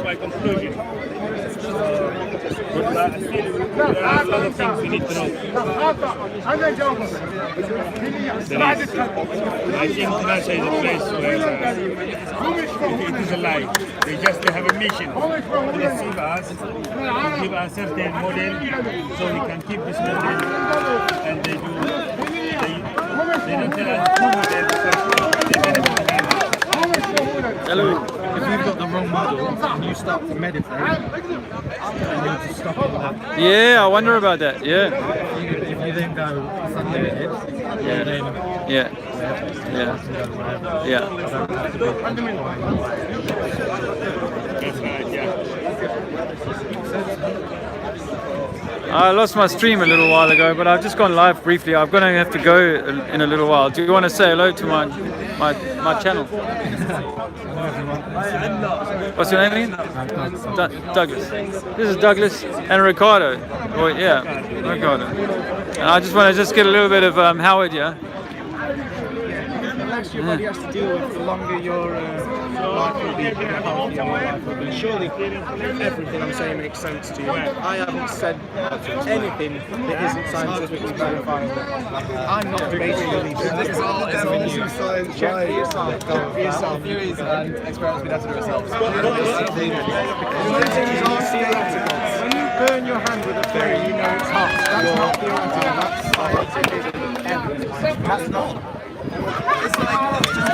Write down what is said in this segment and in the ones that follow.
my conclusion. But still, there are a lot of things we need to know. I think Tunisia is a place where it is a lie. They just have a mission to deceive us, to give us a certain model, so we can keep this model, and they don't tell us two models, they benefit. Hello. If you've got the wrong model and you start to meditate, you need to stop all that. Yeah, I wonder about that. Yeah. If you then go unlimited, Yeah. then Yeah. yeah. Yeah. That's right, yeah. I lost my stream a little while ago, but I've just gone live briefly. I'm going to have to go in a little while. Do you want to say hello to my channel? What's your name again? Douglas. This is Douglas and Ricardo. Oh, yeah, Ricardo. And I just want to get a little bit of Howard, yeah? The less your body has to deal with, the longer your life will be, the healthier your life will be. Surely everything I'm saying makes sense to you. I haven't said anything that isn't scientifically verifiable. I'm not debating beliefs. This is all science. Check for yourself. Check for yourself. Theories and experiments we have to do ourselves. When you burn your hand with a berry, you know it's hot. That's not theoretical, that's scientific evidence. That's not. It's like, it's just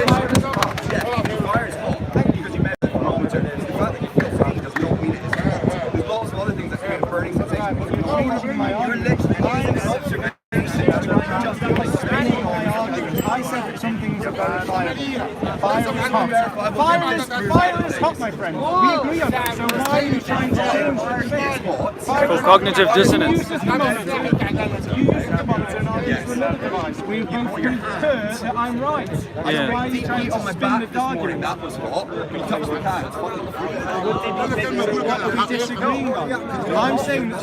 fire is hot. Yeah, fire is hot. Because you measure the thermometer. The fact that you feel heat does not mean it is hot. There's lots of other things that can be burning sensation. You're literally using observation to justify spinning my argument. I said that some things are verifiable. Fire is hot. Fire is hot, my friend. We agree on that. So why are you trying to change the For cognitive dissonance. You use the monitor and I use another device. We concur that I'm right. Yeah. Why are you trying On to my spin back the this morning, argument? that was hot. We touched the can. What are we disagreeing on? I'm saying that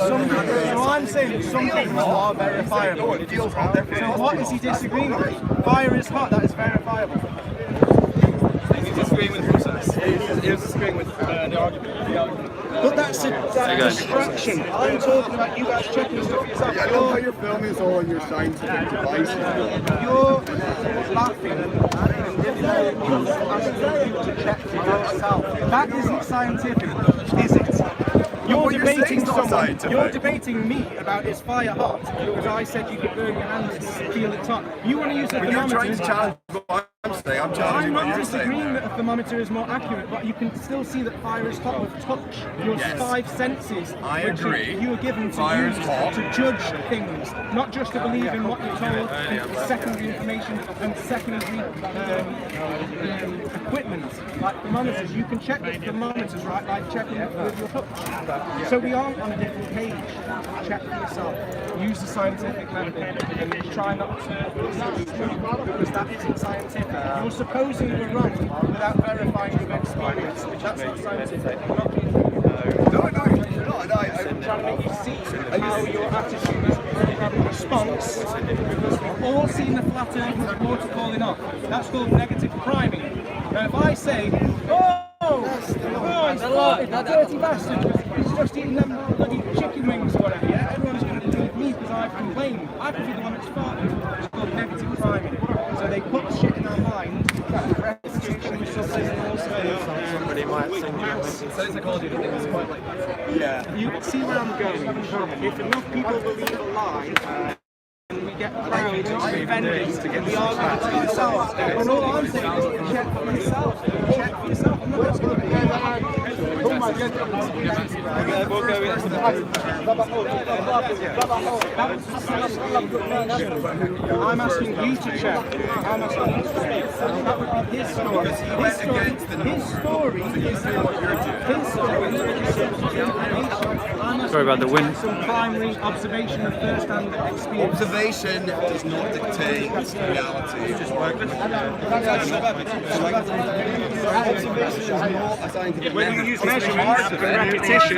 some things are verifiable. It feels hot. So what is he disagreeing with? Fire is hot, that is verifiable. He's disagreeing with the process. He was disagreeing with the argument. But that's a distraction. I'm talking about you guys checking stuff for yourself. I love how you're filming this all on your scientific devices. You're laughing and asking you to check for yourself. That isn't scientific, is it? You're debating someone. You're debating me about is fire hot because I said you could burn your hand and feel it hot. You want to use a When you're trying to thermometer. challenge what I'm saying, I'm I'm challenging what not you're saying. disagreeing that a thermometer is more accurate, but you can still see that fire is hot with touch. Your Yes. five senses, I which agree. you are given to Fire use is hot. to judge things, not just to believe in what you're told, and secondary information and secondary equipment, like thermometers. You can check the thermometers, right, by checking it with your touch. So we aren't on a different page. Check for yourself. Use the scientific method and try not to because that isn't scientific. You're supposing we're wrong without verifying your experience. That's not scientific. I'm not being No. I'm trying to make you see how your attitude is having a response because we've all seen the flat earth with the water falling off. That's called negative priming. Now if I say, he's a dirty bastard, he's just eating them bloody chicken wings or whatever, yeah? Everyone's going to believe me because I've complained. I could be the one that's farting. It's called negative priming. So they put shit in our mind. Somebody might send you a message. So psychology, I think, is quite like that. Yeah. You see where I'm going. If enough people believe a lie, and we get crowds offended to get the argument to yourself. And all I'm saying is check for yourself. Check for yourself. I'm not going to oh my goodness. I'm asking you to check. I'm asking you to check. That would be his story. His story is his story. I'm asking Sorry about the wind. Some primary observation of first-hand experience. Observation does not dictate reality. Observation is not a scientific When you method. use It's measurements hard and to repetition,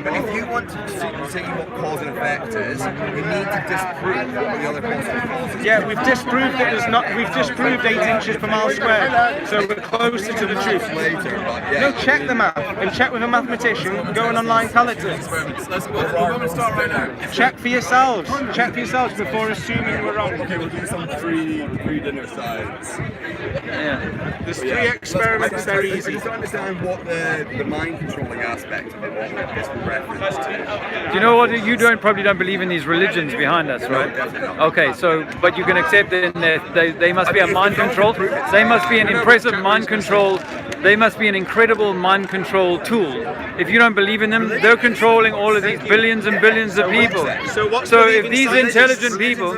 but if you want to see what cause and effect is, you need to disprove the other possible causes. yeah, we've disproved that there's not. We've disproved 8 inches per mile squared, so we're closer to the truth. Later, but yeah. No, check the math and check with a mathematician. Go an online calculator. Let's start right now. Check for yourselves. Check for yourselves before assuming we're wrong. Okay, we'll do some pre-dinner science. Yeah. There's 3 experiments. They're I easy. just don't understand what the mind controlling aspect of it all is reference to. Do you know what? You probably don't believe in these religions behind us, right? Okay, so but you can accept that they must be a mind control. They must be an impressive mind control. They must be an incredible mind control tool. If you don't believe in them, they're controlling all of these billions and billions of people. So what's So if believing these science? intelligent people,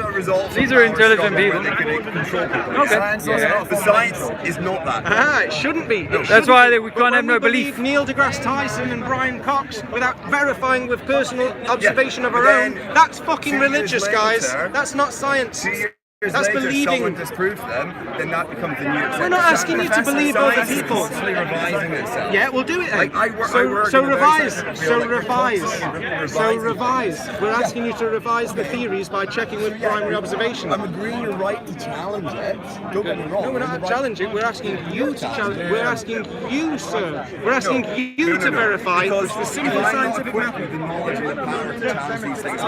these are intelligent people. Okay. The science is not that. Ah, it shouldn't be. That's why we can't have no belief. Neil deGrasse Tyson and Brian Cox without verifying with personal observation of but our own. then That's fucking 2 years religious, guys. later- That's not science. 2 years That's later, believing. someone disproves them, then that becomes the new acceptance. We're not asking you to believe other Science is people. constantly revising itself. Yeah, we'll do it then. Like, I work so in a very revise. scientific So field, like, we're revise. constantly So revising revise. We're asking you to revise the theories by checking with primary observation. I'm agreeing you're right to challenge it. Don't get me wrong. No, we're You're not right. challenging. We're asking you to challenge. We're asking you, sir. We're asking you to verify Because the simple I'm not scientific equipped method. with the knowledge and the power to challenge these things.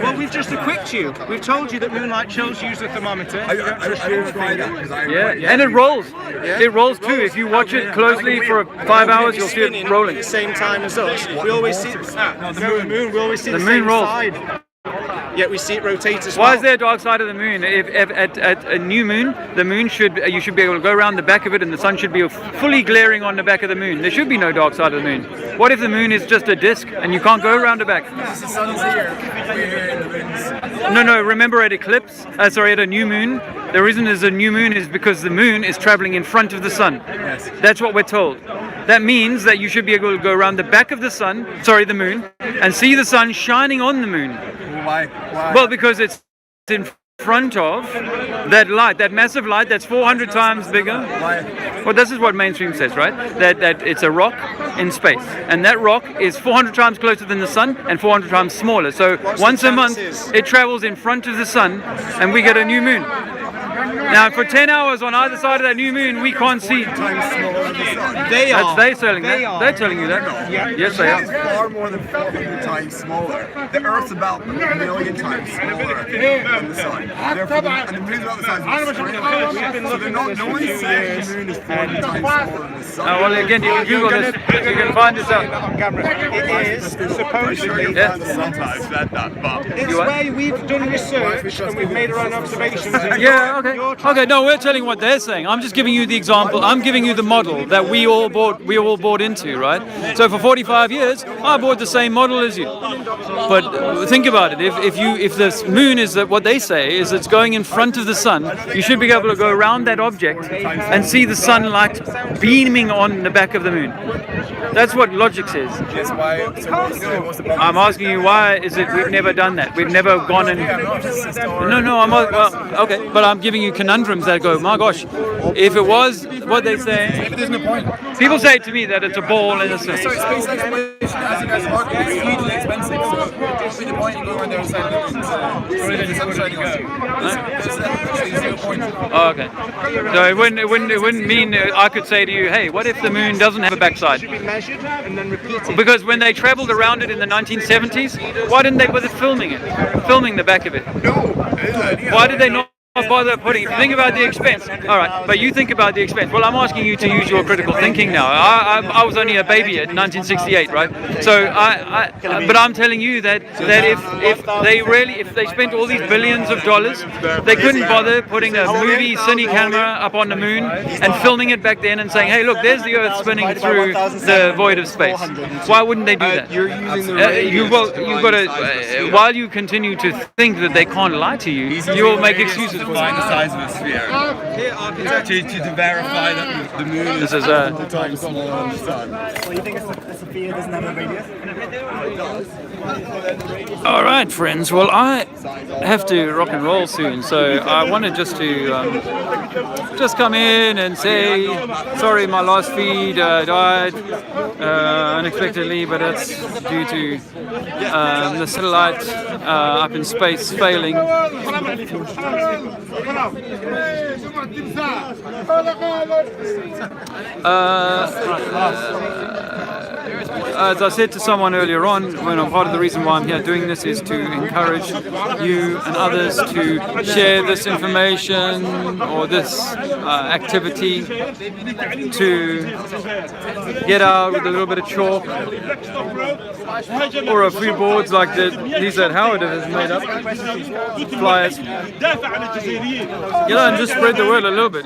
Well, we've just equipped you. We've told you that moonlight shows use the thermometer. I will try that because I Yeah, and it rolls. It rolls too. If you watch it closely for 5 hours, you'll see it rolling. At the same time as us. We always see the moon. We always see the The same moon rolls. side. Yet we see it rotate as well. Why is there a dark side of the moon? If at a new moon, the moon you should be able to go around the back of it, and the sun should be fully glaring on the back of the moon. There should be no dark side of the moon. What if the moon is just a disc and you can't go around the back? The sun's here. We're here in the moon's. No. Remember at at a new moon, the reason there's a new moon is because the moon is traveling in front of the sun. Yes. That's what we're told. That means that you should be able to go around the back of the moon, and see the sun shining on the moon. Why? Well, because it's in front of that light, that massive light that's 400 times bigger. Well, this is what mainstream says, right? That it's a rock in space, and that rock is 400 times closer than the sun and 400 times smaller. So once a month, it travels in front of the sun, and we get a new moon. Now, for 10 hours on either side of that new moon, we can't see. They are. They're telling They that. are. They're telling you that. Yeah. Yes, they It's are. far more than 400 times smaller. The Earth's about a million times smaller than the Sun. Therefore, and the moon's about the size of a spring. So they're not, no one's saying the moon is 400 times smaller than the Sun. Well, again, you can Google this. You can find this out. on camera. It is supposedly. Yeah. Sometimes said that, but It's You what? where we've done research and we've made our own observations. and Yeah, you're- you're okay. Okay, no, we're telling what they're saying. I'm just giving you the example. I'm giving you the model that we all bought into, right? So for 45 years, I bought the same model as you. But think about it. If the moon is what they say is it's going in front of the sun, you should be able to go around that object and see the sunlight beaming on the back of the moon. That's what logic says. that's why. So what's the problem? I'm asking you, why is it we've never done that? We've never gone and... No, okay, but I'm giving you conundrums that go, my gosh, if it was what they say... There's no point. People say to me that it's a ball in a sense. Sorry, space exploration, as you guys are, is hugely expensive. So what's the point in going there and saying Oh, okay. So it wouldn't mean I could say to you, hey, what if the moon doesn't have a backside? Should be measured and then repeated. Because when they traveled around it in the 1970s, why didn't they bother filming the back of it? Why did they not bother putting it? Think about the expense. All right, but you think about the expense. Well, I'm asking you to use your critical thinking now. I was only a baby in 1968, right? So but I'm telling you that if they spent all these billions of dollars, they couldn't bother putting a movie cine camera up on the moon and filming it back then and saying, hey, look, there's the Earth spinning through the void of space. Why wouldn't they do that? You're using the You've got to while you continue to think that they can't lie to you, you will make excuses find the size of a sphere. To verify that the moon is This is Times smaller than the sun. Well, you think a sphere doesn't have a radius? all right, friends. Well, I have to rock and roll soon, so I wanted just to just come in and say sorry, my last feed died unexpectedly, but that's due to the satellite up in space failing. As I said to someone earlier on, part of the reason why I'm here doing this is to encourage you and others to share this information or this activity, to get out with a little bit of chalk or a few boards like these that Howard has made up, flyers, and just spread the word a little bit,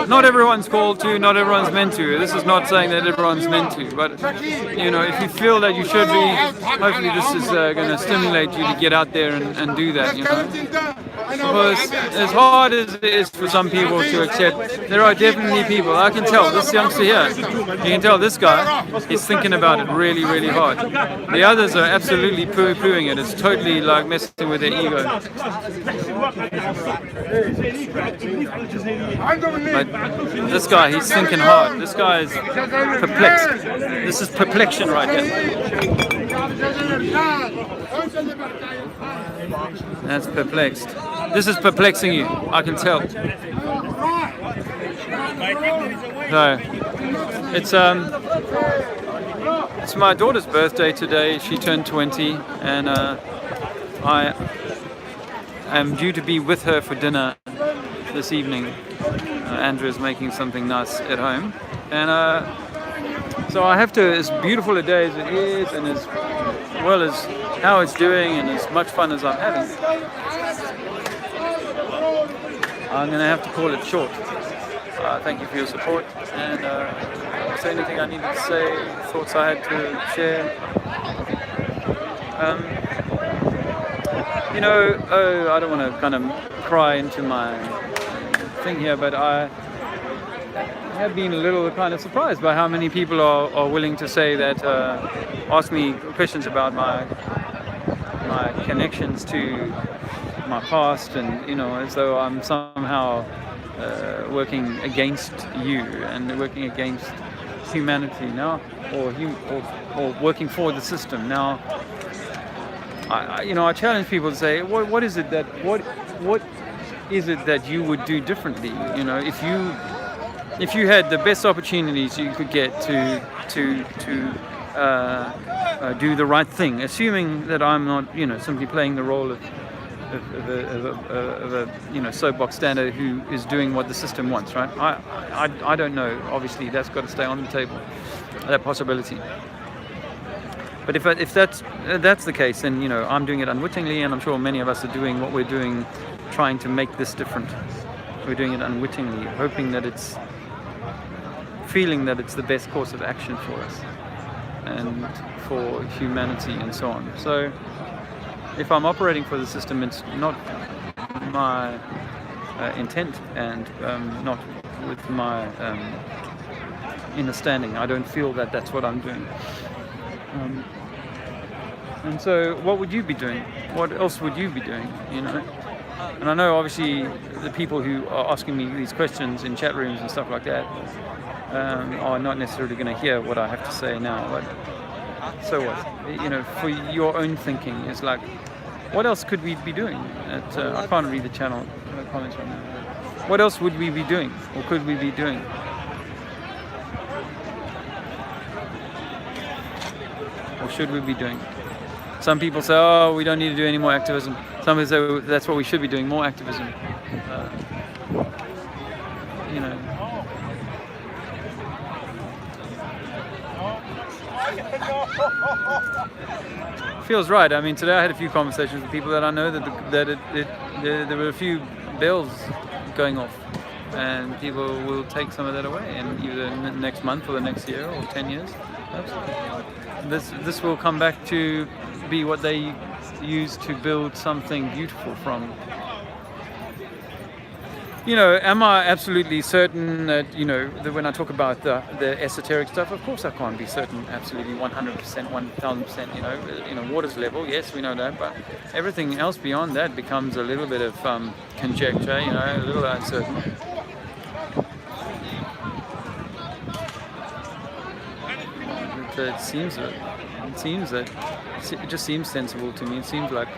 Not everyone's called to, not everyone's meant to. This is not saying that everyone's meant to, but if you feel that you should be, hopefully this is going to stimulate you to get out there and do that, Because as hard as it is for some people to accept, there are definitely people. I can tell this youngster here. You can tell this guy. He's thinking about it really, really hard. The others are absolutely poo-pooing it. It's totally like messing with their ego. But this guy, he's thinking hard. This guy is perplexed. This is perplexion right here. That's perplexed. This is perplexing you, I can tell. So, it's my daughter's birthday today. She turned 20, and I am due to be with her for dinner this evening. Andrew is making something nice at home, and so I have to, as beautiful a day as it is, and as well as how it's doing, and as much fun as I'm having, I'm going to have to call it short. Thank you for your support, and is there anything I needed to say, thoughts I had to share? I don't want to kind of cry into my thing here, but I have been a little kind of surprised by how many people are willing to say that, ask me questions about my connections to my past, and as though I'm somehow working against you and working against humanity now, or working for the system now. I challenge people to say, what is it that you would do differently? If you had the best opportunities you could get to do the right thing, assuming that I'm not simply playing the role of a soapbox stander who is doing what the system wants, right? I don't know. Obviously, that's got to stay on the table, that possibility. But if that's the case, then I'm doing it unwittingly, and I'm sure many of us are doing what we're doing, trying to make this different. We're doing it unwittingly, hoping that feeling that it's the best course of action for us and for humanity and so on. So if I'm operating for the system, it's not my intent, and not with my understanding. I don't feel that that's what I'm doing. And so what would you be doing? What else would you be doing? And I know obviously the people who are asking me these questions in chat rooms and stuff like that are not necessarily going to hear what I have to say now, but so what? For your own thinking, it's like, what else could we be doing? I can't read the channel comments right now. What else would we be doing, or could we be doing? Or should we be doing? Some people say, oh, we don't need to do any more activism. Some people say that's what we should be doing, more activism. Feels right. I mean, today I had a few conversations with people that I know that there were a few bells going off, and people will take some of that away, and either next month or the next year or 10 years. This will come back to be what they use to build something beautiful from. You know, am I absolutely certain that, you know, that when I talk about the esoteric stuff, of course I can't be certain absolutely 100%, 1000%, you know, water's level, yes, we know that, but everything else beyond that becomes a little bit of conjecture, you know, a little uncertain. It seems that it just seems sensible to me. It seems like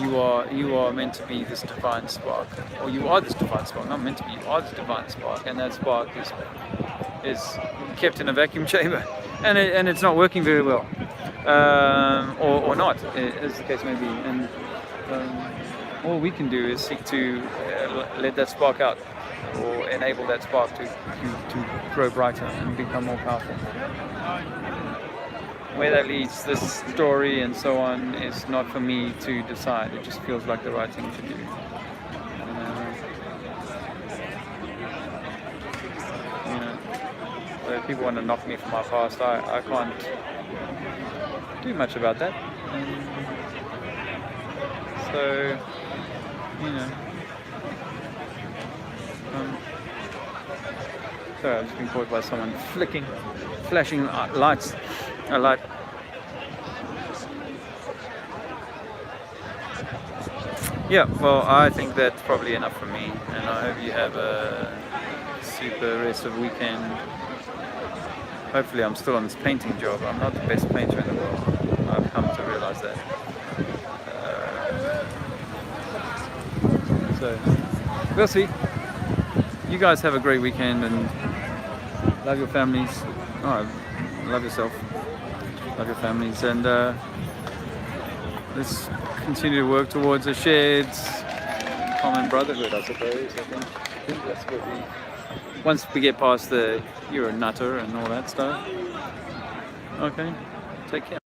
you are meant to be this divine spark, or you are this divine spark. Not meant to be. You are this divine spark, and that spark is kept in a vacuum chamber, and it's not working very well, or not, as the case may be. And all we can do is seek to let that spark out, or enable that spark to grow brighter and become more powerful. Where that leads, this story and so on, is not for me to decide. It just feels like the right thing to do. You know, so if people want to knock me from my past, I can't do much about that. So, you know. Sorry, I've just been caught by someone flashing lights. A light. Yeah, well, I think that's probably enough for me, and I hope you have a super rest of weekend. Hopefully I'm still on this painting job. I'm not the best painter in the world. I've come to realize that. So, we'll see. You guys have a great weekend, and love your families. Oh, love yourself. Love your families, and let's continue to work towards a shared common brotherhood, I suppose. I think that's what we. Once we get past the "you're a nutter" and all that stuff. Okay, take care.